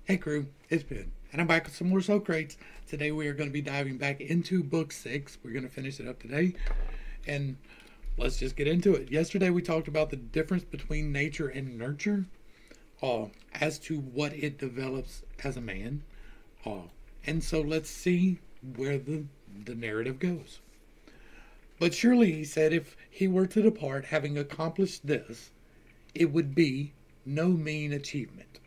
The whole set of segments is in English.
Hey crew, it's Ben, and I'm back with some more Socrates. Today we are going to be diving back into book 6. We're going to finish it up today, and let's just get into it. Yesterday we talked about the difference between nature and nurture, as to what it develops as a man. Uh, and so let's see where the narrative goes. But surely, he said, if he were to depart having accomplished this, it would be no mean achievement.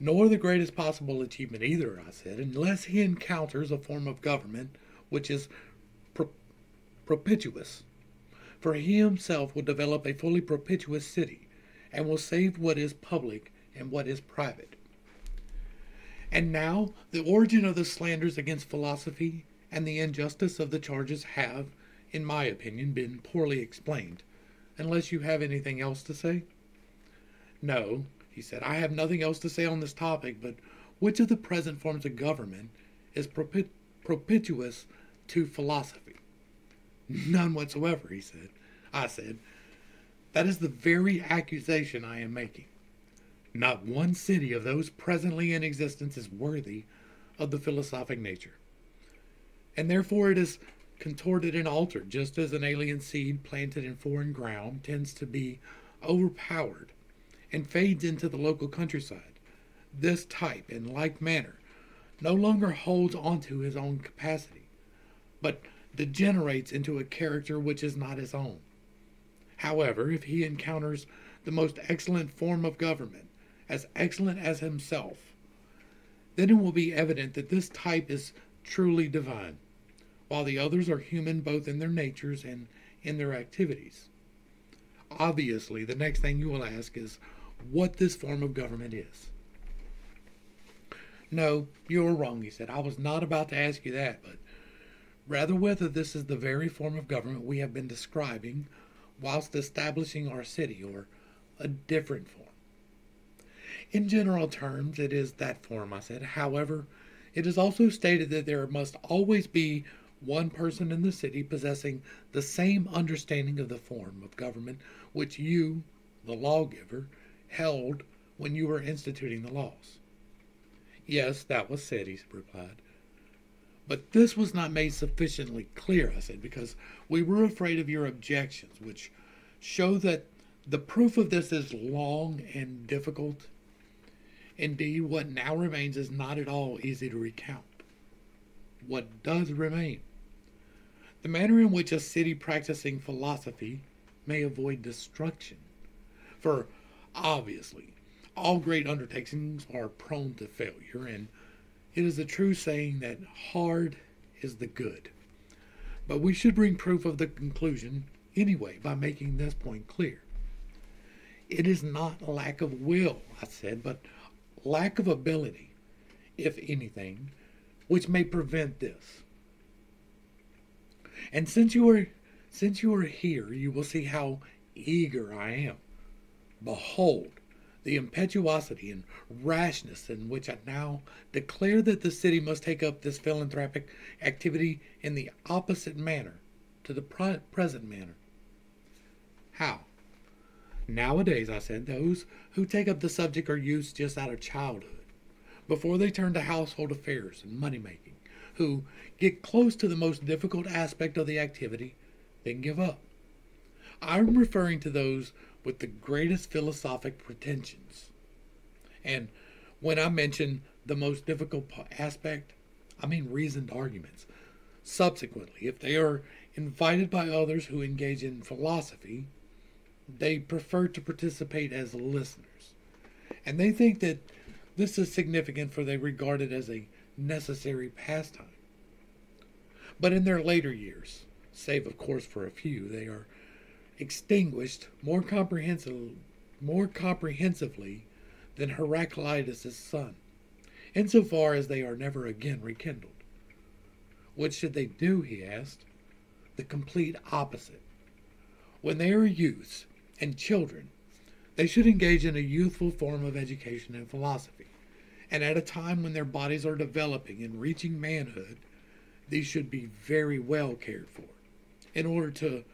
Nor the greatest possible achievement either, I said, unless he encounters a form of government which is pro- propitious. For he himself will develop a fully propitious city, and will save what is public and what is private. And now, the origin of the slanders against philosophy and the injustice of the charges have, in my opinion, been poorly explained, unless you have anything else to say. No, he said, I have nothing else to say on this topic, but which of the present forms of government is propitious to philosophy? None whatsoever, he said. I said, that is the very accusation I am making. Not one city of those presently in existence is worthy of the philosophic nature. And therefore it is contorted and altered, just as an alien seed planted in foreign ground tends to be overpowered and fades into the local countryside. This type, in like manner, no longer holds onto his own capacity, but degenerates into a character which is not his own. However, if he encounters the most excellent form of government, as excellent as himself, then it will be evident that this type is truly divine, while the others are human both in their natures and in their activities. Obviously, the next thing you will ask is what this form of government is. No, you are wrong, he said. I was not about to ask you that, but rather whether this is the very form of government we have been describing whilst establishing our city, or a different form. In general terms, it is that form, I said. However, it is also stated that there must always be one person in the city possessing the same understanding of the form of government which you, the lawgiver, held when you were instituting the laws. Yes, that was said, he replied. But this was not made sufficiently clear, I said, because we were afraid of your objections, which show that the proof of this is long and difficult. Indeed, what now remains is not at all easy to recount. What does remain? The manner in which a city practicing philosophy may avoid destruction. For, obviously, all great undertakings are prone to failure, and it is a true saying that hard is the good. But we should bring proof of the conclusion anyway by making this point clear. It is not lack of will, I said, but lack of ability, if anything, which may prevent this. And since you are here, you will see how eager I am. Behold, the impetuosity and rashness in which I now declare that the city must take up this philanthropic activity in the opposite manner to the present manner. How? Nowadays, I said, those who take up the subject are youths just out of childhood, before they turn to household affairs and money making, who get close to the most difficult aspect of the activity, then give up. I'm referring to those with the greatest philosophic pretensions. And when I mention the most difficult aspect, I mean reasoned arguments. Subsequently, if they are invited by others who engage in philosophy, they prefer to participate as listeners. And they think that this is significant, for they regard it as a necessary pastime. But in their later years, save of course for a few, they are extinguished more comprehensively than Heraclitus's sun, insofar as they are never again rekindled. What should they do, he asked? The complete opposite. When they are youths and children, they should engage in a youthful form of education and philosophy, and at a time when their bodies are developing and reaching manhood, these should be very well cared for, in order to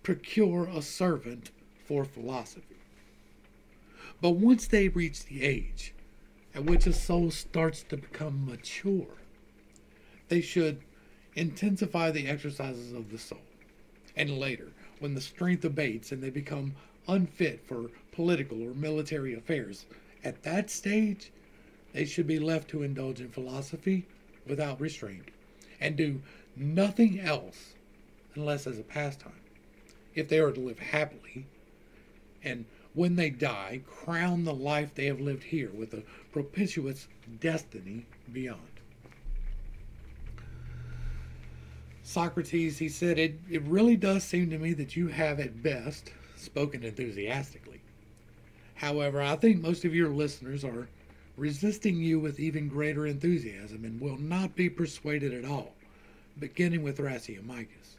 procure a servant for philosophy. But once they reach the age, at which a soul starts to become mature. They should intensify the exercises of the soul. And later, when the strength abates and they become unfit for political or military affairs, at that stage, they should be left to indulge in philosophy without restraint and do nothing else unless as a pastime, if they are to live happily, and when they die, crown the life they have lived here with a propitious destiny beyond. Socrates, he said, it really does seem to me that you have at best spoken enthusiastically. However, I think most of your listeners are resisting you with even greater enthusiasm and will not be persuaded at all, beginning with Thrasymachus.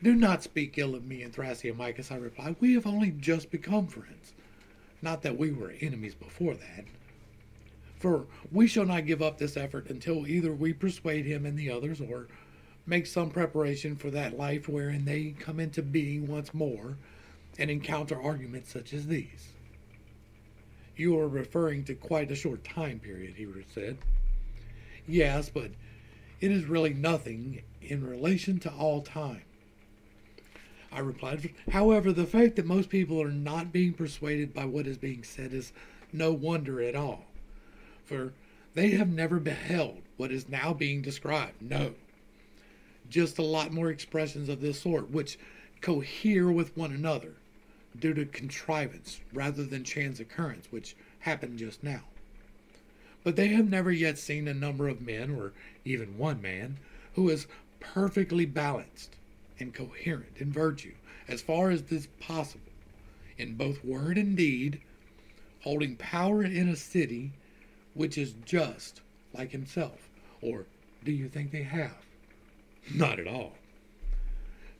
Do not speak ill of me and Thrasymachus, I replied. We have only just become friends. Not that we were enemies before that. For we shall not give up this effort until either we persuade him and the others or make some preparation for that life wherein they come into being once more and encounter arguments such as these. You are referring to quite a short time period, he said. Yes, but it is really nothing in relation to all time, I replied. However, the fact that most people are not being persuaded by what is being said is no wonder at all, for they have never beheld what is now being described. No, just a lot more expressions of this sort, which cohere with one another due to contrivance rather than chance occurrence, which happened just now. But they have never yet seen a number of men, or even one man, who is perfectly balanced and coherent in virtue, as far as is possible, in both word and deed, holding power in a city which is just like himself. Or do you think they have? Not at all.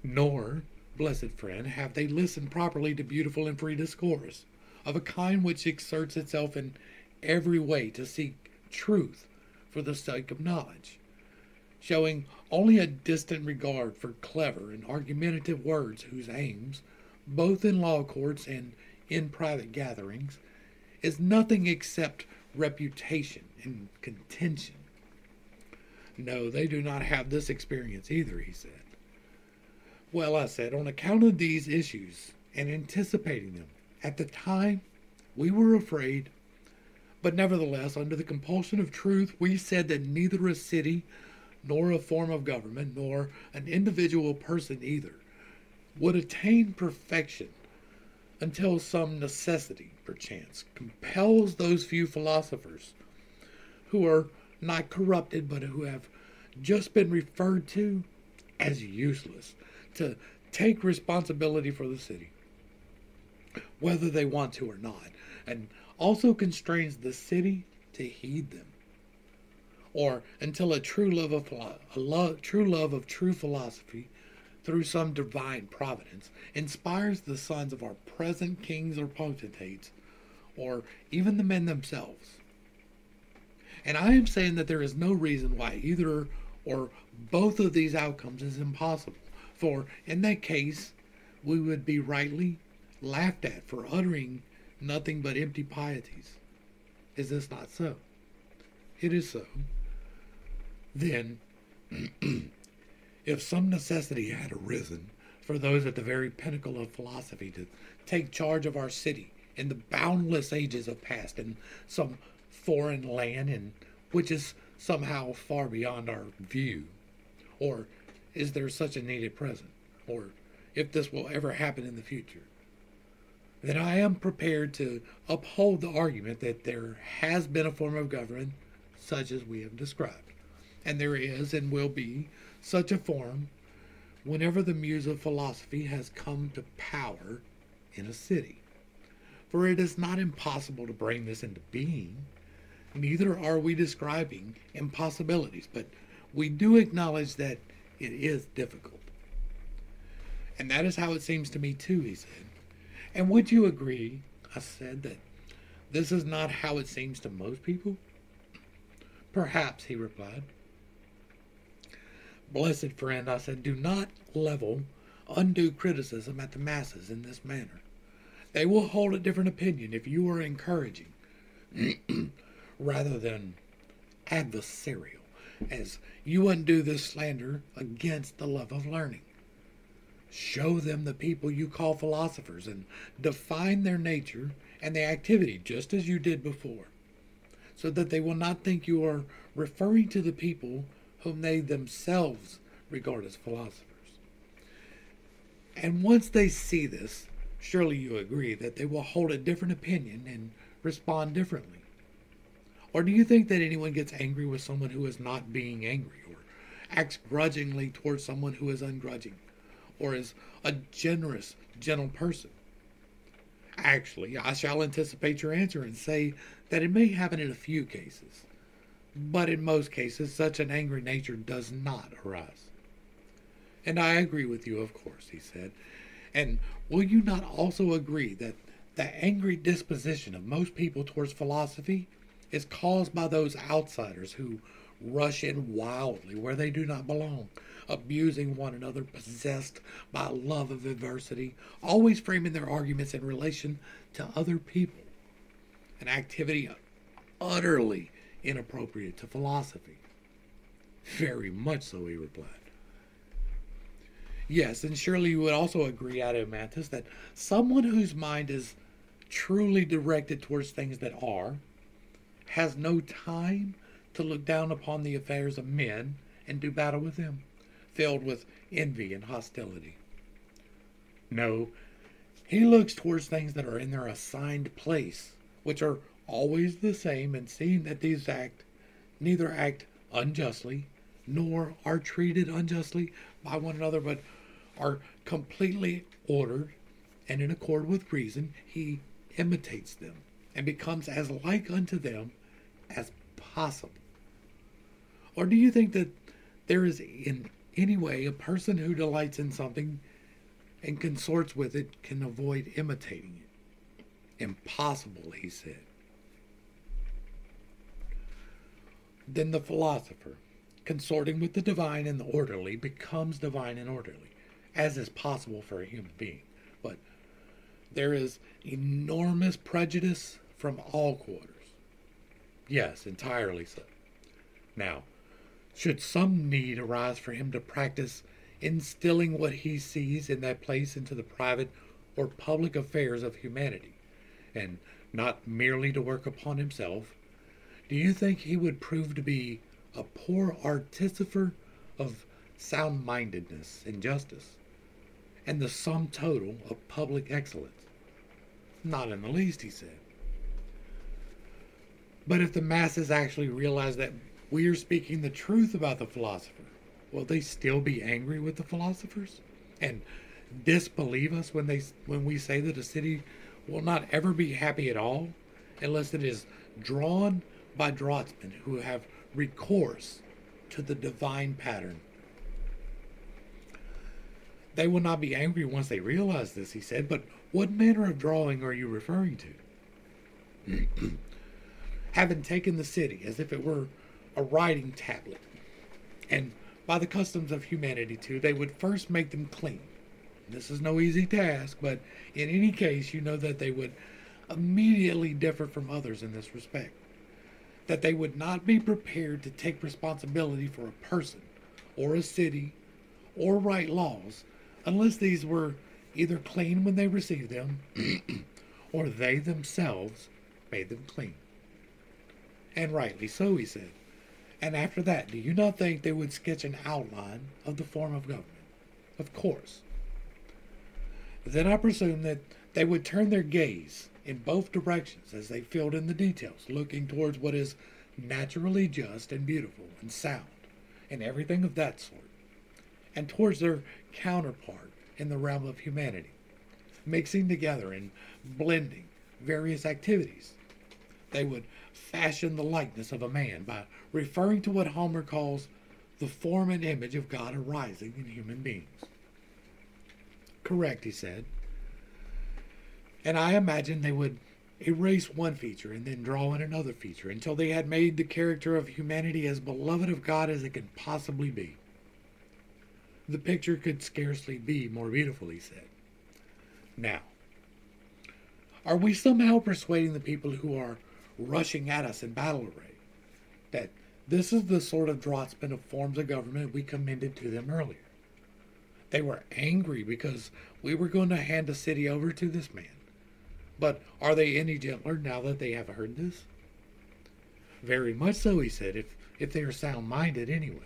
Nor, blessed friend, have they listened properly to beautiful and free discourse, of a kind which exerts itself in every way to seek truth for the sake of knowledge, showing only a distant regard for clever and argumentative words whose aims, both in law courts and in private gatherings, is nothing except reputation and contention. No, they do not have this experience either, he said. Well, I said, on account of these issues and anticipating them, at the time we were afraid, but nevertheless, under the compulsion of truth, we said that neither a city, nor a form of government, nor an individual person either, would attain perfection until some necessity, perchance, compels those few philosophers who are not corrupted, but who have just been referred to as useless, to take responsibility for the city, whether they want to or not, and also constrains the city to heed them, or until a true love of true philosophy, through some divine providence, inspires the sons of our present kings or potentates, or even the men themselves. And I am saying that there is no reason why either or both of these outcomes is impossible, for in that case we would be rightly laughed at for uttering nothing but empty pieties. Is this not so? It is so. Then, if some necessity had arisen for those at the very pinnacle of philosophy to take charge of our city in the boundless ages of past in some foreign land and which is somehow far beyond our view, or is there such a need at present, or if this will ever happen in the future, then I am prepared to uphold the argument that there has been a form of government such as we have described, and there is and will be such a form whenever the muse of philosophy has come to power in a city. For it is not impossible to bring this into being. Neither are we describing impossibilities, but we do acknowledge that it is difficult. And that is how it seems to me too, he said. And would you agree, I said, that this is not how it seems to most people? Perhaps, he replied. Blessed friend, I said, do not level undue criticism at the masses in this manner. They will hold a different opinion if you are encouraging, rather than adversarial, as you undo this slander against the love of learning. Show them the people you call philosophers and define their nature and the activity just as you did before, so that they will not think you are referring to the people whom they themselves regard as philosophers. And once they see this, surely you agree that they will hold a different opinion and respond differently. Or do you think that anyone gets angry with someone who is not being angry, or acts grudgingly towards someone who is ungrudging, or is a generous, gentle person? Actually, I shall anticipate your answer and say that it may happen in a few cases, but in most cases such an angry nature does not arise. And I agree with you, of course, he said. And will you not also agree that the angry disposition of most people towards philosophy is caused by those outsiders who rush in wildly where they do not belong, abusing one another, possessed by a love of adversity, always framing their arguments in relation to other people, an activity utterly inappropriate to philosophy? Very much so, he replied. Yes, and surely you would also agree, Adeimantus, that someone whose mind is truly directed towards things that are, has no time to look down upon the affairs of men and do battle with them, filled with envy and hostility. No, he looks towards things that are in their assigned place, which are always the same, and seeing that these neither act unjustly, nor are treated unjustly by one another, but are completely ordered and in accord with reason, he imitates them and becomes as like unto them as possible. Or do you think that there is in any way a person who delights in something and consorts with it can avoid imitating it? Impossible, he said. Then the philosopher, consorting with the divine and the orderly, becomes divine and orderly, as is possible for a human being. But there is enormous prejudice from all quarters. Yes, entirely so. Now, should some need arise for him to practice instilling what he sees in that place into the private or public affairs of humanity, and not merely to work upon himself, do you think he would prove to be a poor artificer of sound-mindedness and justice, and the sum total of public excellence? Not in the least, he said. But if the masses actually realize that we are speaking the truth about the philosopher, will they still be angry with the philosophers and disbelieve us when we say that a city will not ever be happy at all unless it is drawn by draughtsmen who have recourse to the divine pattern? They will not be angry once they realize this, he said, but what manner of drawing are you referring to? Having taken the city as if it were a writing tablet, and by the customs of humanity too, they would first make them clean. This is no easy task, but in any case, you know that they would immediately differ from others in this respect, that they would not be prepared to take responsibility for a person or a city or write laws unless these were either clean when they received them or they themselves made them clean. And rightly so, he said. And after that, do you not think they would sketch an outline of the form of government? Of course. Then I presume that they would turn their gaze in both directions as they filled in the details, looking towards what is naturally just and beautiful and sound, and everything of that sort, and towards their counterpart in the realm of humanity, mixing together and blending various activities. They would fashion the likeness of a man by referring to what Homer calls the form and image of God arising in human beings. Correct, he said. And I imagine they would erase one feature and then draw in another feature until they had made the character of humanity as beloved of God as it could possibly be. The picture could scarcely be more beautiful, he said. Now, are we somehow persuading the people who are rushing at us in battle array. That this is the sort of draftsman of forms of government we commended to them earlier. They were angry because we were going to hand the city over to this man. But are they any gentler now that they have heard this? Very much so, he said, if they are sound-minded anyway.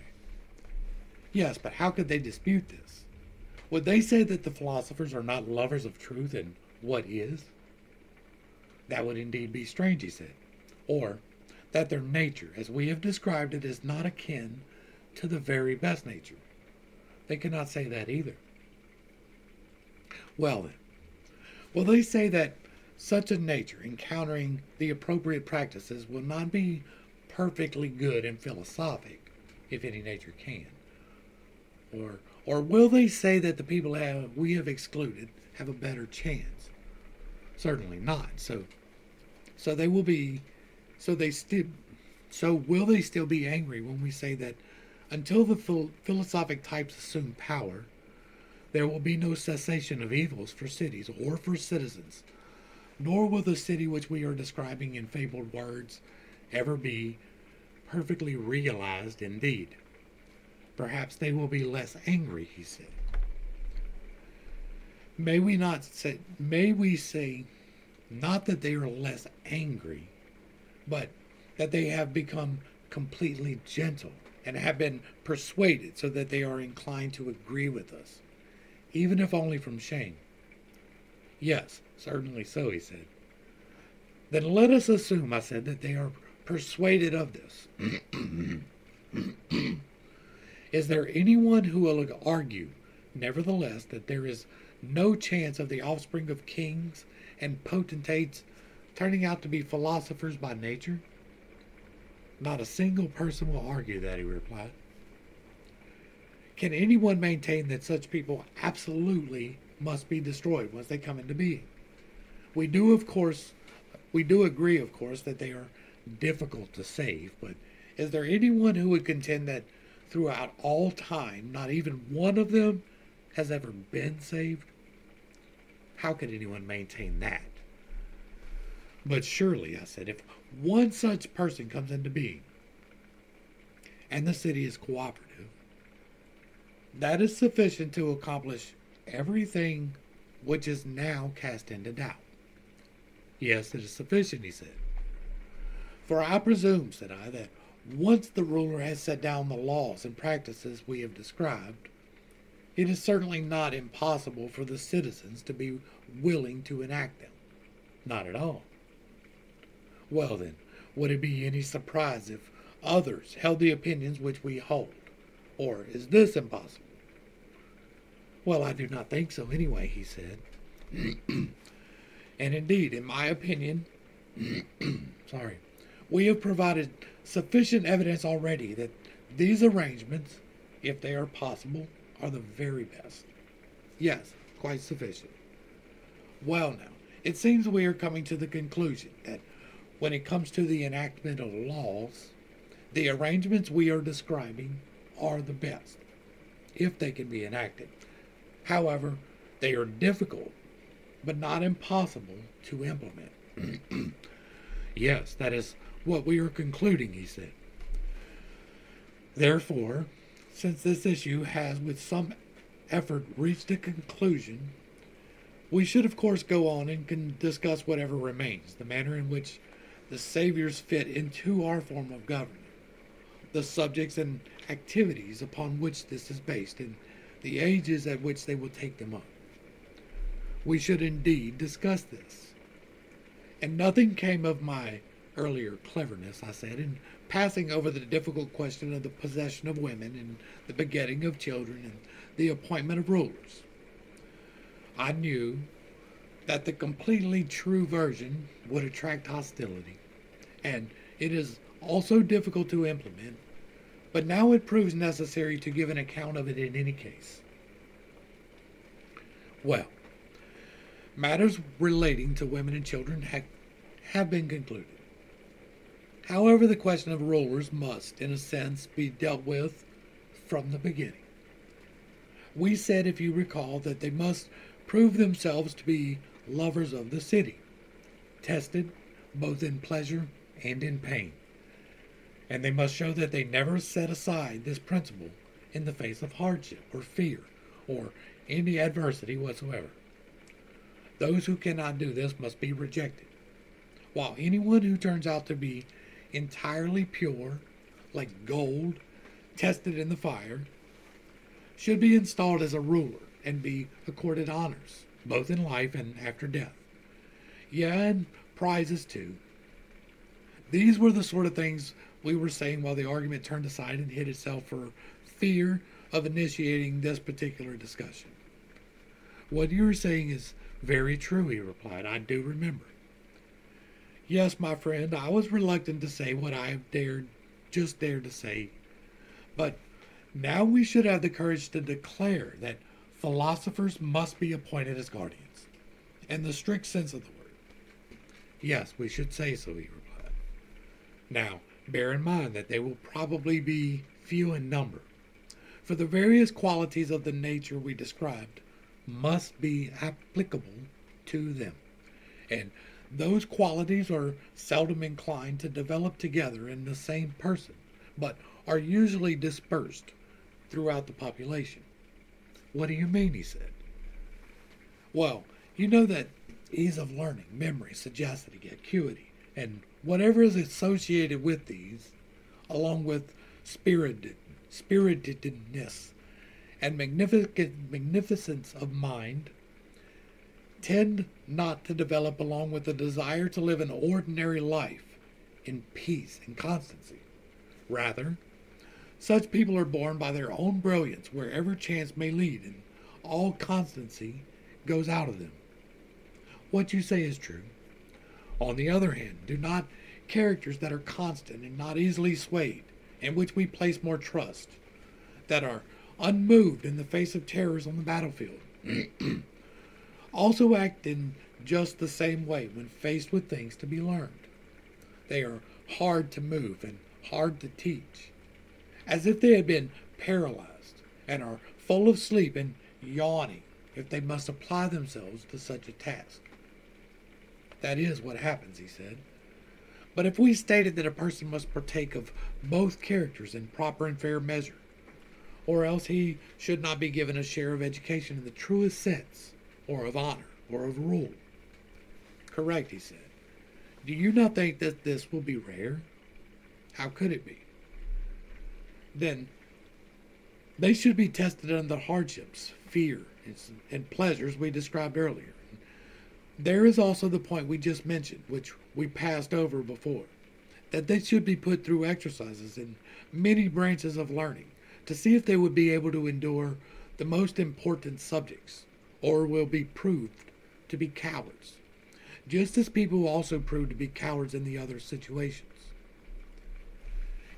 Yes, but how could they dispute this? Would they say that the philosophers are not lovers of truth and what is? That would indeed be strange, he said. Or that their nature, as we have described it, is not akin to the very best nature. They cannot say that either. Well then, will they say that such a nature, encountering the appropriate practices, will not be perfectly good and philosophic, if any nature can? Or will they say that the people we have excluded have a better chance? Certainly not. So will they still be angry when we say that until the philosophic types assume power, there will be no cessation of evils for cities or for citizens, nor will the city which we are describing in fabled words ever be perfectly realized indeed. Perhaps they will be less angry, he said. May we say not that they are less angry, but that they have become completely gentle and have been persuaded so that they are inclined to agree with us, even if only from shame. Yes, certainly so, he said. Then let us assume, I said, that they are persuaded of this. Is there anyone who will argue, nevertheless, that there is no chance of the offspring of kings and potentates turning out to be philosophers by nature? Not a single person will argue that, he replied. Can anyone maintain that such people absolutely must be destroyed once they come into being? We do agree, of course, that they are difficult to save, but is there anyone who would contend that throughout all time, not even one of them has ever been saved? How could anyone maintain that? But surely, I said, if one such person comes into being, and the city is cooperative, that is sufficient to accomplish everything which is now cast into doubt. Yes, it is sufficient, he said. For I presume, said I, that once the ruler has set down the laws and practices we have described, it is certainly not impossible for the citizens to be willing to enact them. Not at all. Well then, would it be any surprise if others held the opinions which we hold? Or is this impossible? Well, I do not think so anyway, he said. And indeed, in my opinion, we have provided sufficient evidence already that these arrangements, if they are possible, are the very best. Yes, quite sufficient. Well now, it seems we are coming to the conclusion that when it comes to the enactment of laws, the arrangements we are describing are the best, if they can be enacted. However, they are difficult, but not impossible to implement. Yes, that is what we are concluding, he said. Therefore, since this issue has with some effort reached a conclusion, we should of course go on and can discuss whatever remains, the manner in which the saviors fit into our form of government, the subjects and activities upon which this is based, and the ages at which they will take them up. We should indeed discuss this. And nothing came of my earlier cleverness, I said, in passing over the difficult question of the possession of women and the begetting of children and the appointment of rulers. I knew that the completely true version would attract hostility, and it is also difficult to implement, but now it proves necessary to give an account of it in any case. Well, matters relating to women and children have been concluded. However, the question of rulers must, in a sense, be dealt with from the beginning. We said, if you recall, that they must prove themselves to be lovers of the city, tested both in pleasure and in pain, and they must show that they never set aside this principle in the face of hardship or fear or any adversity whatsoever. Those who cannot do this must be rejected, while anyone who turns out to be entirely pure, like gold tested in the fire, should be installed as a ruler and be accorded honors, both in life and after death. Yeah, and prizes too. These were the sort of things we were saying while the argument turned aside and hid itself for fear of initiating this particular discussion. What you're saying is very true, he replied. I do remember. Yes, my friend, I was reluctant to say what I have just dared to say, but now we should have the courage to declare that philosophers must be appointed as guardians, in the strict sense of the word. Yes, we should say so, he replied. Now, bear in mind that they will probably be few in number, for the various qualities of the nature we described must be applicable to them, and those qualities are seldom inclined to develop together in the same person, but are usually dispersed throughout the population. What do you mean, he said. Well, you know that ease of learning, memory, sagacity, acuity, and whatever is associated with these, along with spiritedness and magnificence of mind, tend not to develop along with the desire to live an ordinary life in peace and constancy. Rather, such people are born by their own brilliance wherever chance may lead, and all constancy goes out of them. What you say is true. On the other hand, do not characters that are constant and not easily swayed, in which we place more trust, that are unmoved in the face of terrors on the battlefield, also act in just the same way when faced with things to be learned. They are hard to move and hard to teach, as if they had been paralyzed, and are full of sleep and yawning if they must apply themselves to such a task. That is what happens, he said. But if we stated that a person must partake of both characters in proper and fair measure, or else he should not be given a share of education in the truest sense, or of honor, or of rule. Correct, he said. Do you not think that this will be rare? How could it be? Then they should be tested under the hardships, fear, and pleasures we described earlier. There is also the point we just mentioned, which we passed over before, that they should be put through exercises in many branches of learning to see if they would be able to endure the most important subjects, or will be proved to be cowards, just as people also prove to be cowards in the other situations.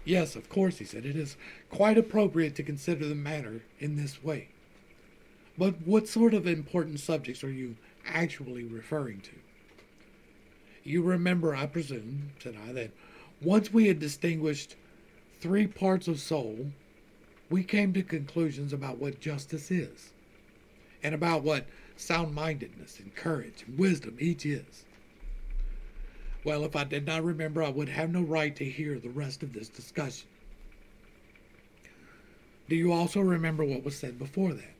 Yes, of course, he said, it is quite appropriate to consider the matter in this way. But what sort of important subjects are you actually referring to? You remember, I presume, said I, that once we had distinguished three parts of soul, we came to conclusions about what justice is, and about what sound-mindedness and courage and wisdom each is. Well, if I did not remember, I would have no right to hear the rest of this discussion. Do you also remember what was said before that?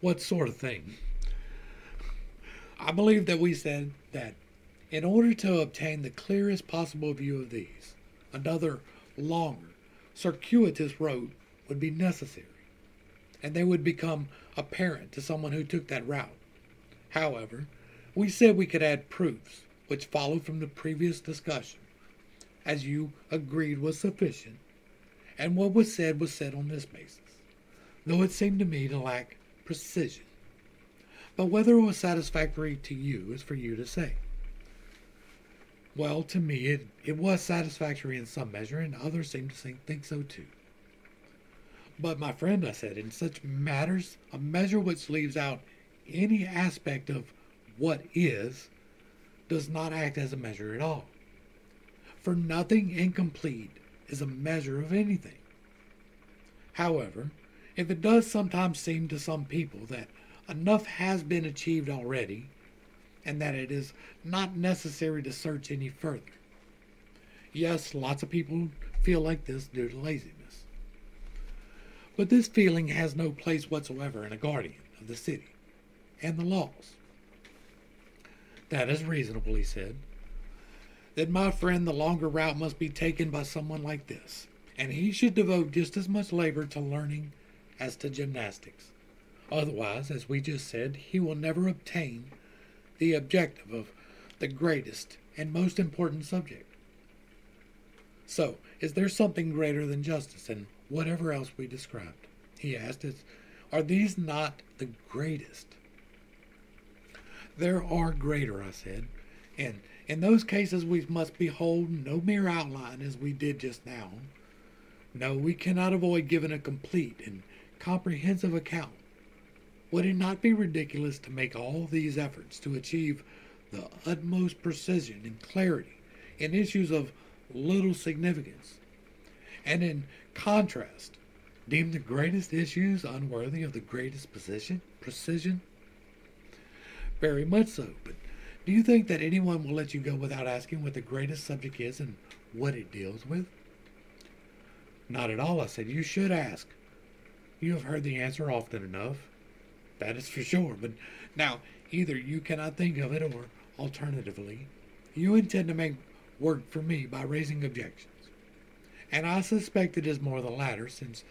What sort of thing? I believe that we said that in order to obtain the clearest possible view of these, another longer, circuitous road would be necessary, and they would become apparent to someone who took that route. However, we said we could add proofs which followed from the previous discussion, as you agreed was sufficient, and what was said on this basis, though it seemed to me to lack precision. But whether it was satisfactory to you is for you to say. Well, to me it was satisfactory in some measure, and others seem to think so too. But, my friend, I said, in such matters, a measure which leaves out any aspect of what is does not act as a measure at all. For nothing incomplete is a measure of anything. However, if it does sometimes seem to some people that enough has been achieved already, and that it is not necessary to search any further, Yes, lots of people feel like this due to laziness. But this feeling has no place whatsoever in a guardian of the city and the laws. That is reasonable, he said. Then, my friend, the longer route must be taken by someone like this, and he should devote just as much labor to learning as to gymnastics. Otherwise, as we just said, he will never obtain the objective of the greatest and most important subject. So, is there something greater than justice and whatever else we described? He asked. Are these not the greatest? There are greater, I said, and in those cases we must behold no mere outline as we did just now. No, we cannot avoid giving a complete and comprehensive account. Would it not be ridiculous to make all these efforts to achieve the utmost precision and clarity in issues of little significance, and in contrast, deem the greatest issues unworthy of the greatest precision? Very much so, but do you think that anyone will let you go without asking what the greatest subject is and what it deals with? Not at all, I said. You should ask. You have heard the answer often enough. That is for sure, but now either you cannot think of it or, alternatively, you intend to make work for me by raising objections. And I suspect it is more the latter, since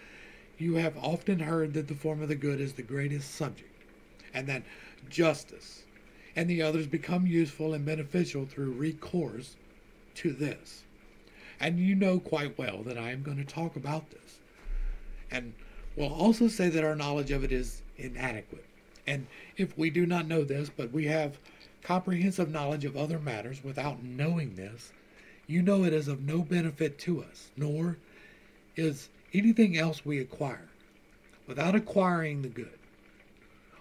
you have often heard that the form of the good is the greatest subject, and that justice and the others become useful and beneficial through recourse to this. And you know quite well that I am going to talk about this, and will also say that our knowledge of it is inadequate. And if we do not know this, but we have comprehensive knowledge of other matters without knowing this, you know it is of no benefit to us, nor is anything else we acquire without acquiring the good.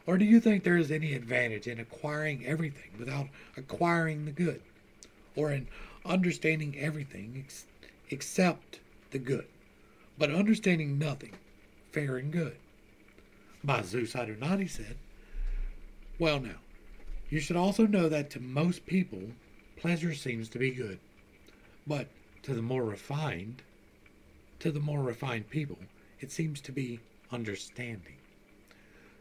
Or do you think there is any advantage in acquiring everything without acquiring the good, or in understanding everything except the good, but understanding nothing, fair and good? By Zeus, I do not, he said. Well now, you should also know that to most people, pleasure seems to be good. But to the more refined people, it seems to be understanding.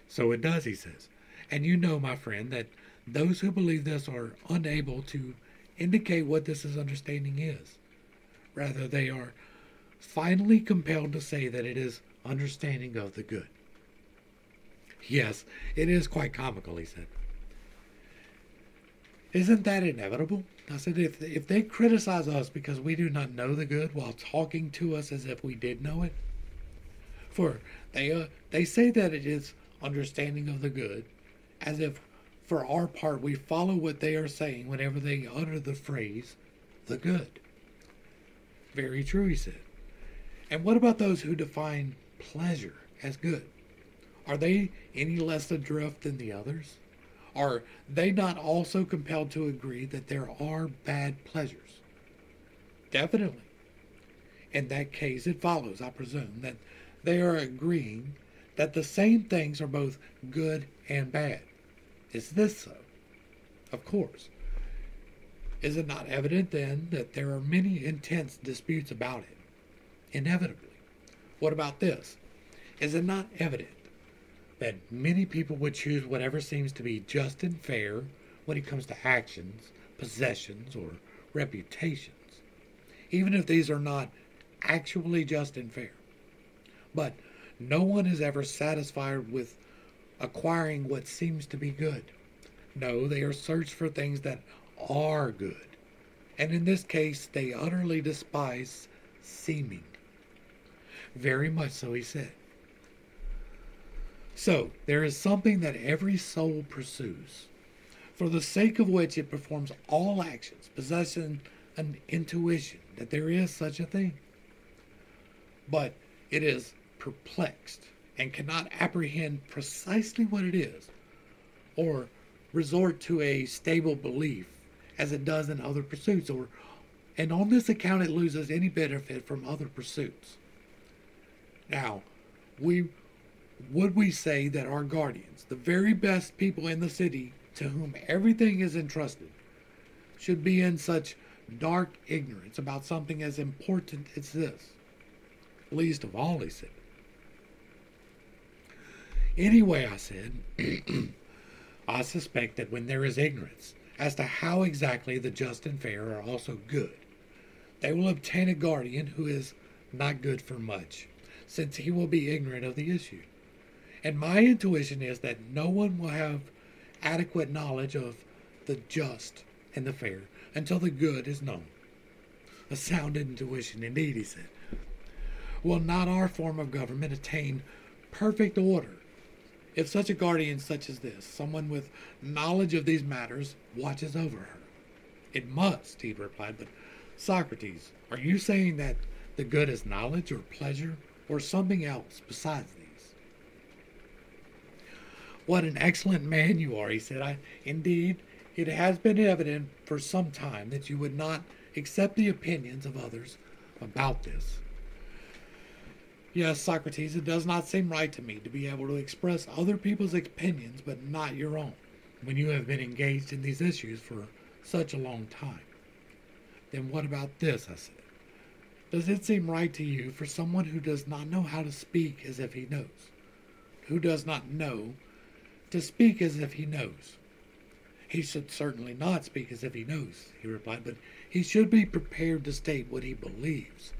So it does, he says. And you know, my friend, that those who believe this are unable to indicate what this is understanding is. Rather, they are finally compelled to say that it is understanding of the good. Yes, it is quite comical, he said. Isn't that inevitable? I said, if they criticize us because we do not know the good while talking to us as if we did know it, for they say that it is understanding of the good, as if for our part we follow what they are saying whenever they utter the phrase, the good. Very true, he said. And what about those who define pleasure as good? Are they any less adrift than the others? Are they not also compelled to agree that there are bad pleasures? Definitely. In that case, it follows, I presume, that they are agreeing that the same things are both good and bad. Is this so? Of course. Is it not evident, then, that there are many intense disputes about it? Inevitably. What about this? Is it not evident that many people would choose whatever seems to be just and fair when it comes to actions, possessions, or reputations, even if these are not actually just and fair? But no one is ever satisfied with acquiring what seems to be good. No, they are searched for things that are good. And in this case, they utterly despise seeming. Very much so, he said. So, there is something that every soul pursues, for the sake of which it performs all actions, possessing an intuition that there is such a thing. But it is perplexed and cannot apprehend precisely what it is, or resort to a stable belief as it does in other pursuits, and on this account it loses any benefit from other pursuits. Now, would we say that our guardians, the very best people in the city to whom everything is entrusted, should be in such dark ignorance about something as important as this. Least of all, he said. Anyway, I said, I suspect that when there is ignorance as to how exactly the just and fair are also good, they will obtain a guardian who is not good for much, since he will be ignorant of the issue. And my intuition is that no one will have adequate knowledge of the just and the fair until the good is known. A sound intuition indeed, he said. Will not our form of government attain perfect order if such a guardian such as this, someone with knowledge of these matters, watches over her? It must, he replied. But Socrates, are you saying that the good is knowledge or pleasure or something else besides these? What an excellent man you are, he said. Indeed, it has been evident for some time that you would not accept the opinions of others about this. Yes, Socrates, it does not seem right to me to be able to express other people's opinions but not your own, when you have been engaged in these issues for such a long time. Then what about this, I said. Does it seem right to you for someone who does not know how to speak as if he knows, who does not know to speak as if he knows? He should certainly not speak as if he knows, he replied, but he should be prepared to state what he believes,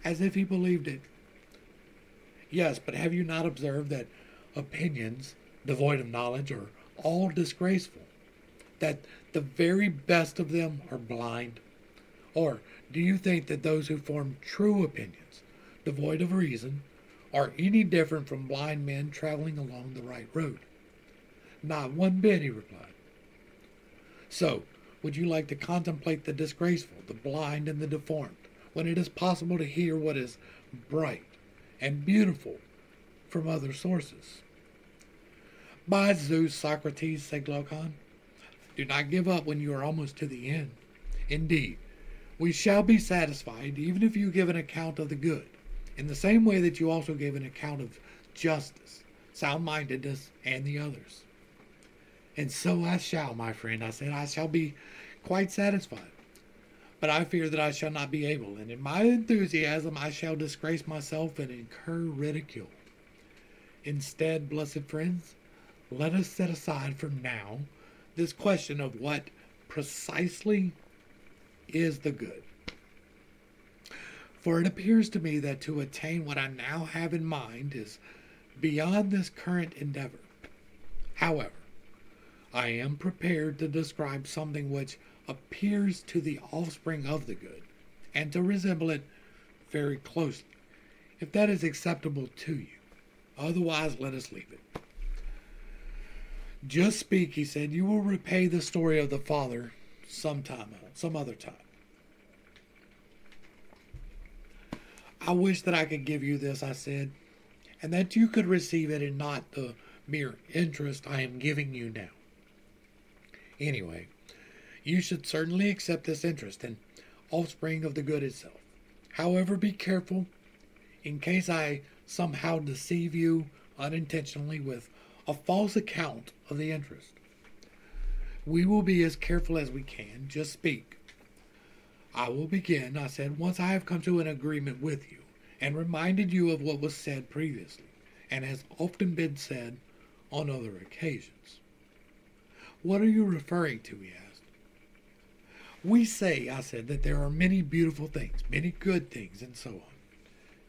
as if he believed it. Yes, but have you not observed that opinions devoid of knowledge are all disgraceful, that the very best of them are blind? Or do you think that those who form true opinions, devoid of reason, are any different from blind men traveling along the right road? Not one bit, he replied. So, would you like to contemplate the disgraceful, the blind, and the deformed, when it is possible to hear what is bright and beautiful from other sources? By Zeus, Socrates, said Glaucon, do not give up when you are almost to the end. Indeed, we shall be satisfied even if you give an account of the good, in the same way that you also gave an account of justice, sound-mindedness, and the others. And so I shall, my friend, I said. I shall be quite satisfied. But I fear that I shall not be able, and in my enthusiasm I shall disgrace myself and incur ridicule. Instead, blessed friends, let us set aside for now this question of what precisely is the good. For it appears to me that to attain what I now have in mind is beyond this current endeavor. However, I am prepared to describe something which appears to the offspring of the good, and to resemble it very closely, if that is acceptable to you. Otherwise, let us leave it. Just speak, he said. You will repay the story of the father some other time. I wish that I could give you this, I said, and that you could receive it and not the mere interest I am giving you now. Anyway, you should certainly accept this interest and offspring of the good itself. However, be careful in case I somehow deceive you unintentionally with a false account of the interest. We will be as careful as we can. Just speak. I will begin, I said, once I have come to an agreement with you and reminded you of what was said previously and has often been said on other occasions. What are you referring to, he asked. We say, I said, that there are many beautiful things, many good things, and so on.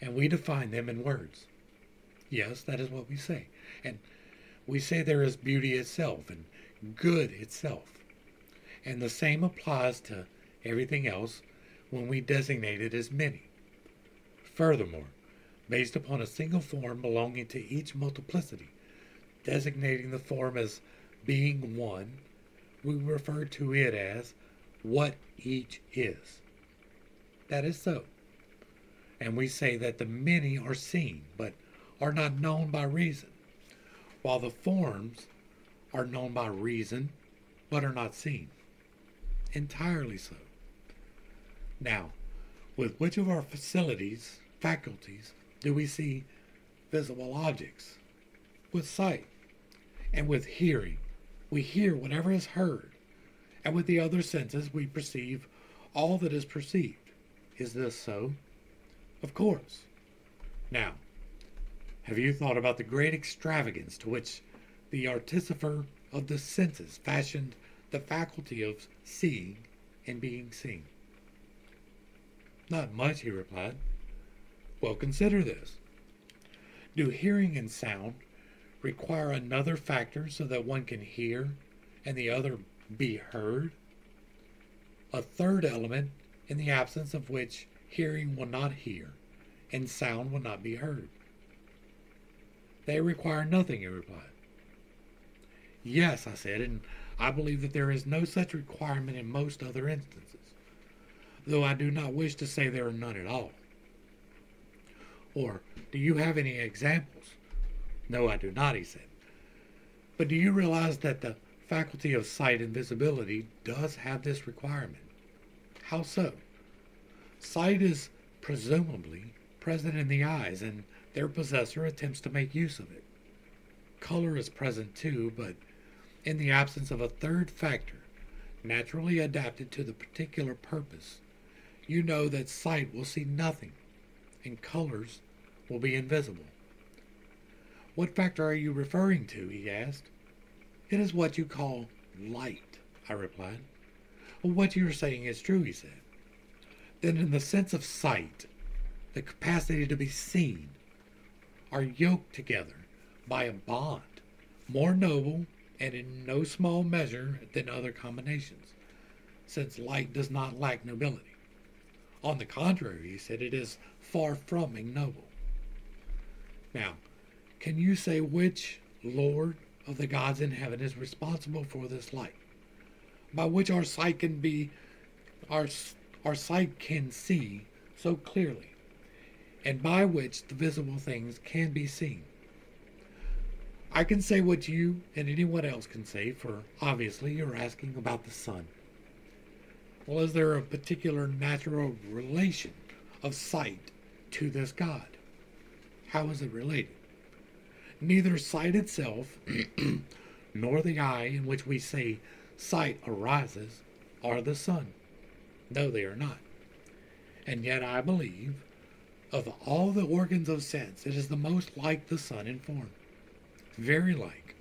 And we define them in words. Yes, that is what we say. And we say there is beauty itself and good itself. And the same applies to everything else when we designate it as many. Furthermore, based upon a single form belonging to each multiplicity, designating the form as being one, we refer to it as what each is. That is so. And we say that the many are seen, but are not known by reason, while the forms are known by reason, but are not seen. Entirely so. Now, with which of our faculties do we see visible objects? With sight. And with hearing, we hear whatever is heard. And with the other senses, we perceive all that is perceived. Is this so? Of course. Now, have you thought about the great extravagance to which the artificer of the senses fashioned the faculty of seeing and being seen? Not much, he replied. Well, consider this. Do hearing and sound require another factor so that one can hear and the other be heard? A third element in the absence of which hearing will not hear and sound will not be heard. They require nothing, he replied. Yes, I said, and I believe that there is no such requirement in most other instances, though I do not wish to say there are none at all. Or, do you have any examples? No, I do not, he said. But do you realize that the faculty of sight and visibility does have this requirement? How so? Sight is presumably present in the eyes, and their possessor attempts to make use of it. Color is present too, but in the absence of a third factor, naturally adapted to the particular purpose, you know that sight will see nothing, and colors will be invisible. What factor are you referring to? He asked. It is what you call light, I replied. Well, what you are saying is true, he said. Then in the sense of sight, the capacity to be seen, are yoked together by a bond more noble and in no small measure than other combinations, since light does not lack nobility. On the contrary, he said, it is far from ignoble. Now, can you say which Lord of the gods in heaven is responsible for this light, by which our sight can see so clearly, and by which the visible things can be seen? I can say what you and anyone else can say, for obviously you're asking about the sun. Well, is there a particular natural relation of sight to this God? How is it related? Neither sight itself, nor the eye in which we say sight arises, are the sun. No, they are not. And yet I believe, of all the organs of sense, it is the most like the sun in form. Very like.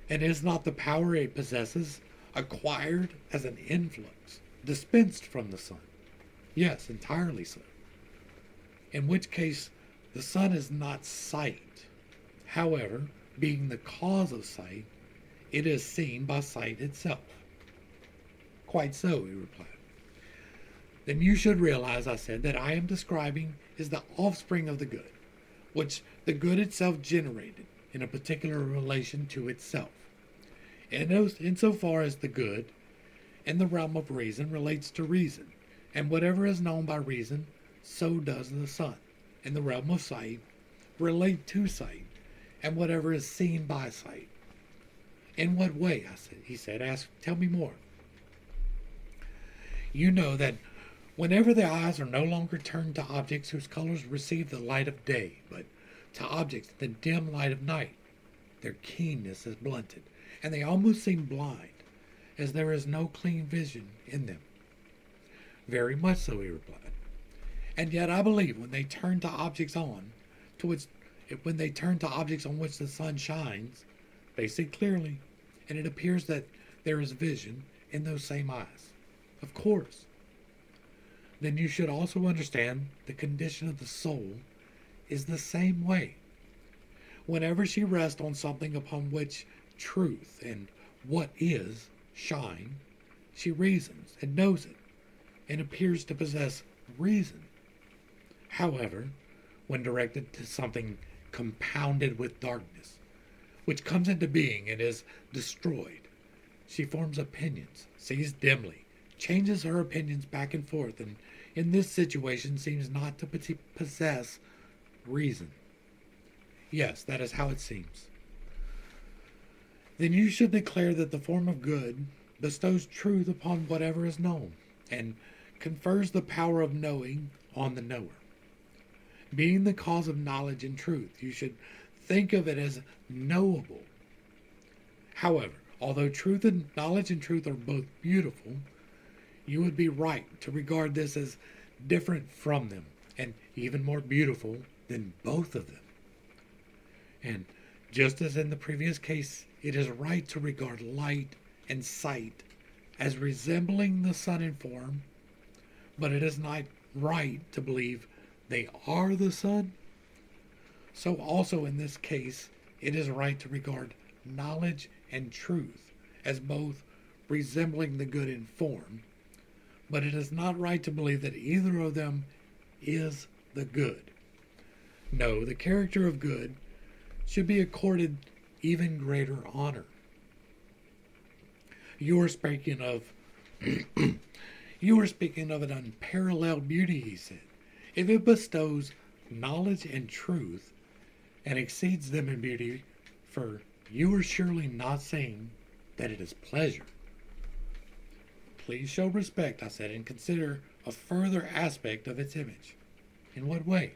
And is not the power it possesses acquired as an influx, dispensed from the sun? Yes, entirely so. In which case, the sun is not sight. However, being the cause of sight, it is seen by sight itself. Quite so, he replied. Then you should realize, I said, that I am describing is the offspring of the good, which the good itself generated in a particular relation to itself. And insofar as the good, in the realm of reason, relates to reason, and whatever is known by reason, so does the sun, in the realm of sight, relate to sight, and whatever is seen by sight. In what way? He said, tell me more. You know that whenever the eyes are no longer turned to objects whose colors receive the light of day, but to objects in the dim light of night, their keenness is blunted, and they almost seem blind, as there is no clean vision in them. Very much so, he replied. And yet I believe when they turn to objects on which the sun shines, they see clearly, and it appears that there is vision in those same eyes. Of course. Then you should also understand the condition of the soul is the same way. Whenever she rests on something upon which truth and what is shine, she reasons and knows it, and appears to possess reason. However, when directed to something compounded with darkness, which comes into being and is destroyed, she forms opinions, sees dimly, changes her opinions back and forth, and in this situation seems not to possess reason. Yes, that is how it seems. Then you should declare that the form of good bestows truth upon whatever is known, and confers the power of knowing on the knower. Being the cause of knowledge and truth, you should think of it as knowable. However, although knowledge and truth are both beautiful, you would be right to regard this as different from them and even more beautiful than both of them. And just as in the previous case, it is right to regard light and sight as resembling the sun in form, but it is not right to believe they are the sun. So also in this case, it is right to regard knowledge and truth as both resembling the good in form, but it is not right to believe that either of them is the good. No, the character of good should be accorded even greater honor. You are speaking of you are speaking of an unparalleled beauty, he said. If it bestows knowledge and truth and exceeds them in beauty, for you are surely not saying that it is pleasure. Please show respect, I said, and consider a further aspect of its image. In what way?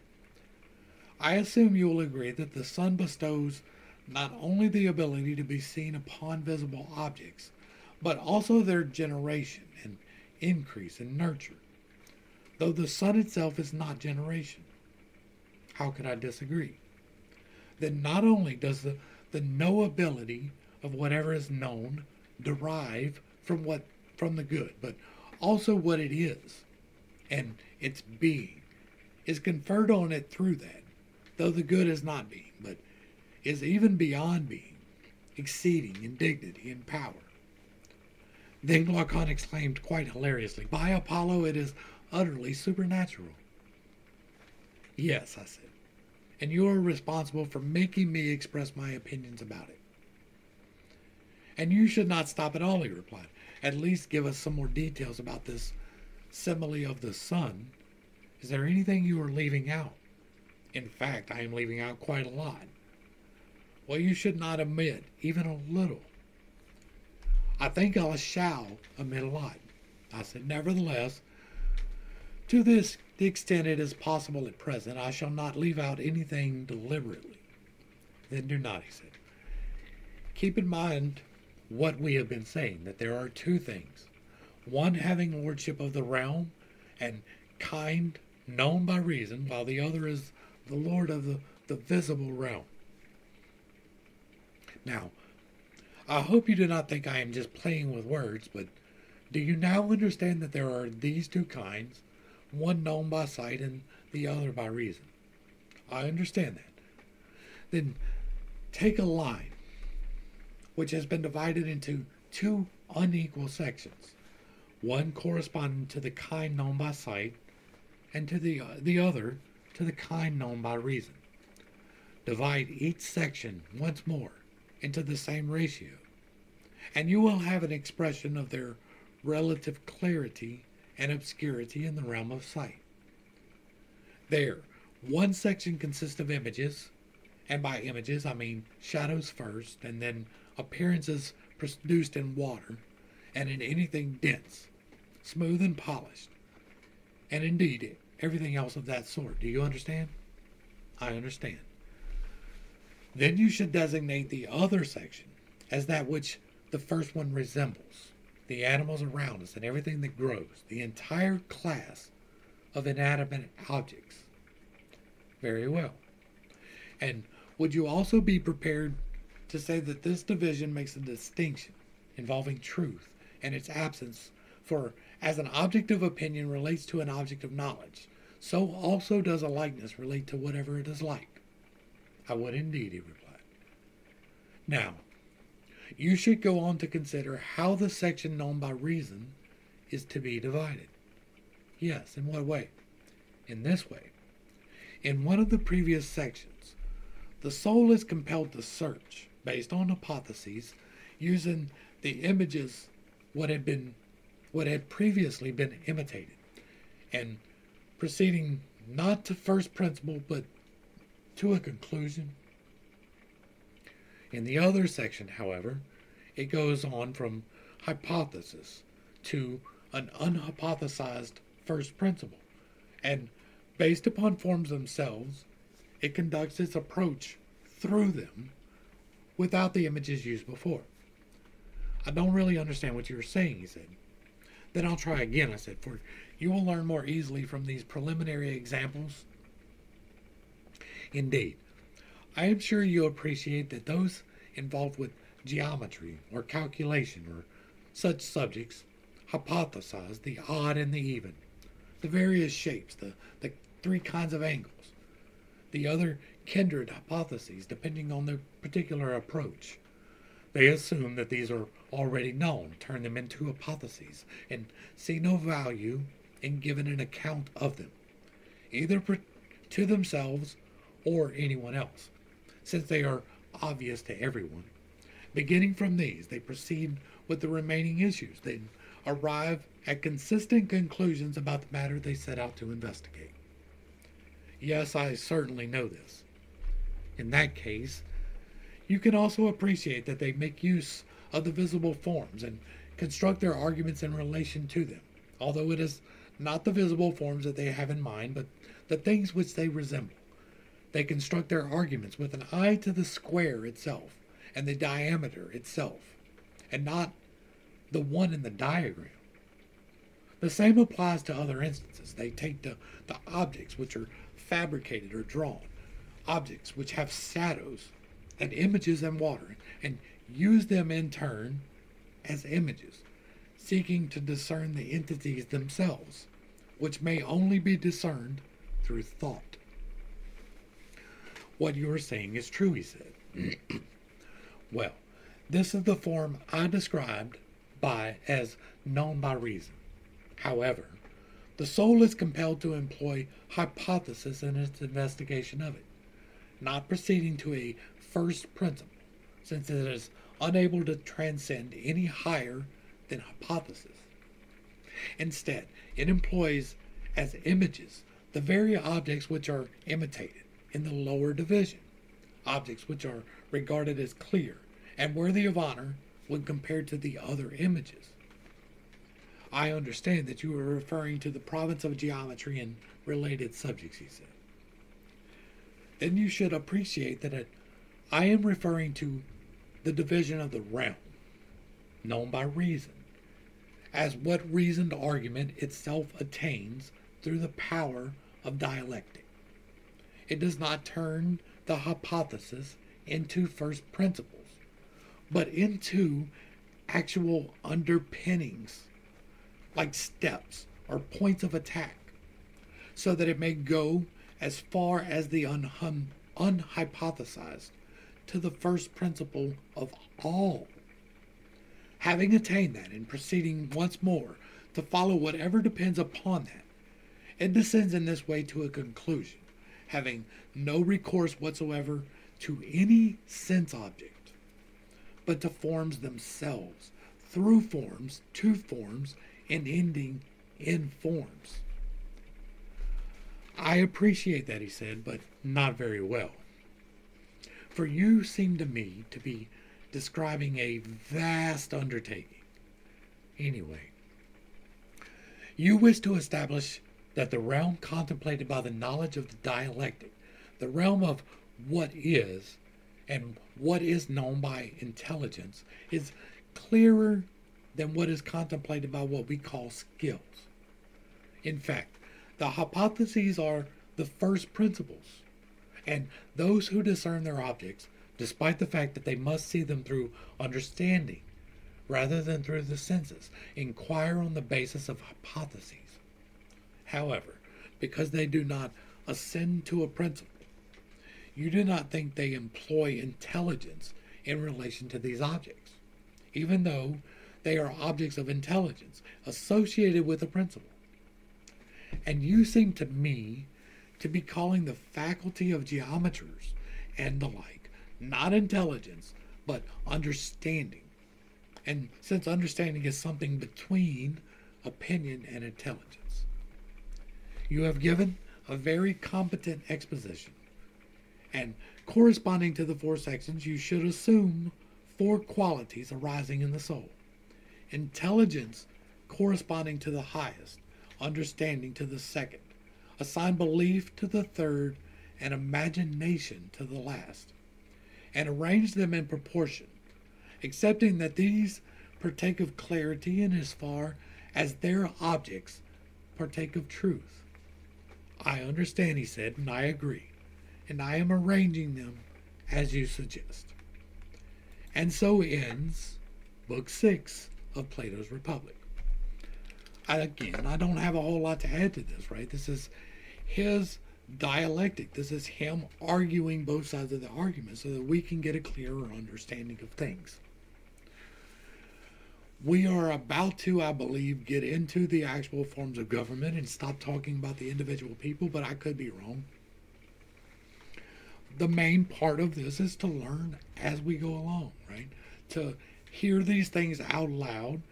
I assume you will agree that the sun bestows not only the ability to be seen upon visible objects, but also their generation and increase and nurture, though the sun itself is not generation. How could I disagree? Then not only does the knowability of whatever is known derive from the good, but also what it is, and its being is conferred on it through that, though the good is not being, but is even beyond being, exceeding in dignity and power. Then Glaucon exclaimed quite hilariously, "By Apollo, it is utterly supernatural." "Yes," I said, "and you are responsible for making me express my opinions about it." "And you should not stop at all," he replied. "At least give us some more details about this simile of the sun. Is there anything you are leaving out?" "In fact, I am leaving out quite a lot." "Well, you should not omit even a little." "I think I shall omit a lot," I said. "Nevertheless, to the extent it is possible at present, I shall not leave out anything deliberately." "Then do not," he said. "Keep in mind what we have been saying, that there are two things, one having lordship of the realm and kind known by reason, while the other is the lord of the visible realm. Now, I hope you do not think I am just playing with words, but do you now understand that there are these two kinds, one known by sight and the other by reason?" "I understand that." "Then take a line which has been divided into two unequal sections, one corresponding to the kind known by sight, and to the other to the kind known by reason. Divide each section once more into the same ratio, and you will have an expression of their relative clarity and obscurity in the realm of sight. There, one section consists of images, and by images I mean shadows first, and then appearances produced in water and in anything dense, smooth and polished, and indeed everything else of that sort. Do you understand?" "I understand." "Then you should designate the other section as that which the first one resembles, the animals around us and everything that grows, the entire class of inanimate objects." "Very well. And would you also be prepared to say that this division makes a distinction involving truth and its absence, for as an object of opinion relates to an object of knowledge, so also does a likeness relate to whatever it is like?" "I would indeed," he replied. "Now, you should go on to consider how the section known by reason is to be divided." "Yes, in what way?" "In this way. In one of the previous sections, the soul is compelled to search, based on hypotheses, using the images what had previously been imitated, and proceeding not to first principle, but to a conclusion. In the other section, however, it goes on from hypothesis to an unhypothesized first principle, and based upon forms themselves, it conducts its approach through them without the images used before." "I don't really understand what you're saying," he said. Then I'll try again, I said, for you will learn more easily from these preliminary examples. Indeed, I am sure you appreciate that those involved with geometry or calculation or such subjects hypothesize the odd and the even, the various shapes, the three kinds of angles, the other kindred hypotheses depending on their particular approach. They assume that these are already known, turn them into hypotheses, and see no value in giving an account of them, either to themselves or anyone else, since they are obvious to everyone. Beginning from these, they proceed with the remaining issues, then arrive at consistent conclusions about the matter they set out to investigate. Yes, I certainly know this. In that case, you can also appreciate that they make use of the visible forms and construct their arguments in relation to them, although it is not the visible forms that they have in mind, but the things which they resemble. They construct their arguments with an eye to the square itself and the diameter itself, and not the one in the diagram. The same applies to other instances. They take the objects which are fabricated or drawn, objects which have shadows and images and water, and use them in turn as images, seeking to discern the entities themselves, which may only be discerned through thought. What you are saying is true, he said. Well, this is the form I described as known by reason. However, the soul is compelled to employ hypothesis in its investigation of it, not proceeding to a first principle, since it is unable to transcend any higher than hypothesis. Instead, it employs as images the very objects which are imitated in the lower division, objects which are regarded as clear and worthy of honor when compared to the other images. I understand that you are referring to the province of geometry and related subjects, he said. Then you should appreciate that I am referring to the division of the realm, known by reason, as what reasoned argument itself attains through the power of dialectic. It does not turn the hypothesis into first principles, but into actual underpinnings, like steps or points of attack, so that it may go as far as the unhypothesized to the first principle of all. Having attained that and proceeding once more to follow whatever depends upon that, it descends in this way to a conclusion, having no recourse whatsoever to any sense object, but to forms themselves, through forms, to forms, and ending in forms. I appreciate that, he said, but not very well. For you seem to me to be describing a vast undertaking. Anyway, you wish to establish that the realm contemplated by the knowledge of the dialectic, the realm of what is and what is known by intelligence, is clearer than what is contemplated by what we call skills. In fact, the hypotheses are the first principles, and those who discern their objects, despite the fact that they must see them through understanding rather than through the senses, inquire on the basis of hypotheses. However, because they do not ascend to a principle, you do not think they employ intelligence in relation to these objects, even though they are objects of intelligence associated with a principle. And you seem to me to be calling the faculty of geometers and the like not intelligence, but understanding. And since understanding is something between opinion and intelligence, you have given a very competent exposition. And corresponding to the four sections, you should assume four qualities arising in the soul. Intelligence corresponding to the highest, understanding to the second, assign belief to the third, and imagination to the last, and arrange them in proportion, accepting that these partake of clarity in as far as their objects partake of truth. I understand, he said, and I agree, and I am arranging them as you suggest. And so ends Book 6 of Plato's Republic. I don't have a whole lot to add to this, right? This is his dialectic. This is him arguing both sides of the argument so that we can get a clearer understanding of things. We are about to, I believe, get into the actual forms of government and stop talking about the individual people, but I could be wrong. The main part of this is to learn as we go along, right? To hear these things out loud,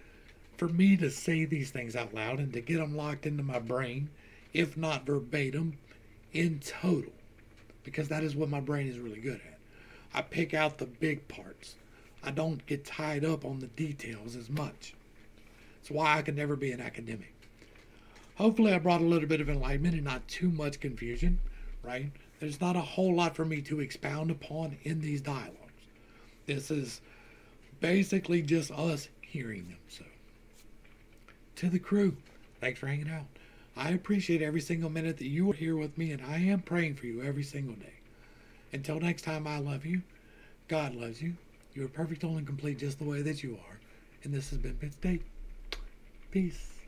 for me to say these things out loud and to get them locked into my brain, if not verbatim, in total, because that is what my brain is really good at. I pick out the big parts. I don't get tied up on the details as much. It's why I can never be an academic. Hopefully I brought a little bit of enlightenment and not too much confusion, right? There's not a whole lot for me to expound upon in these dialogues. This is basically just us hearing them. So, to the crew, thanks for hanging out. I appreciate every single minute that you are here with me, and I am praying for you every single day. Until next time, I love you. God loves you. You are perfect, whole, and complete just the way that you are. And this has been Pit's Day. Peace.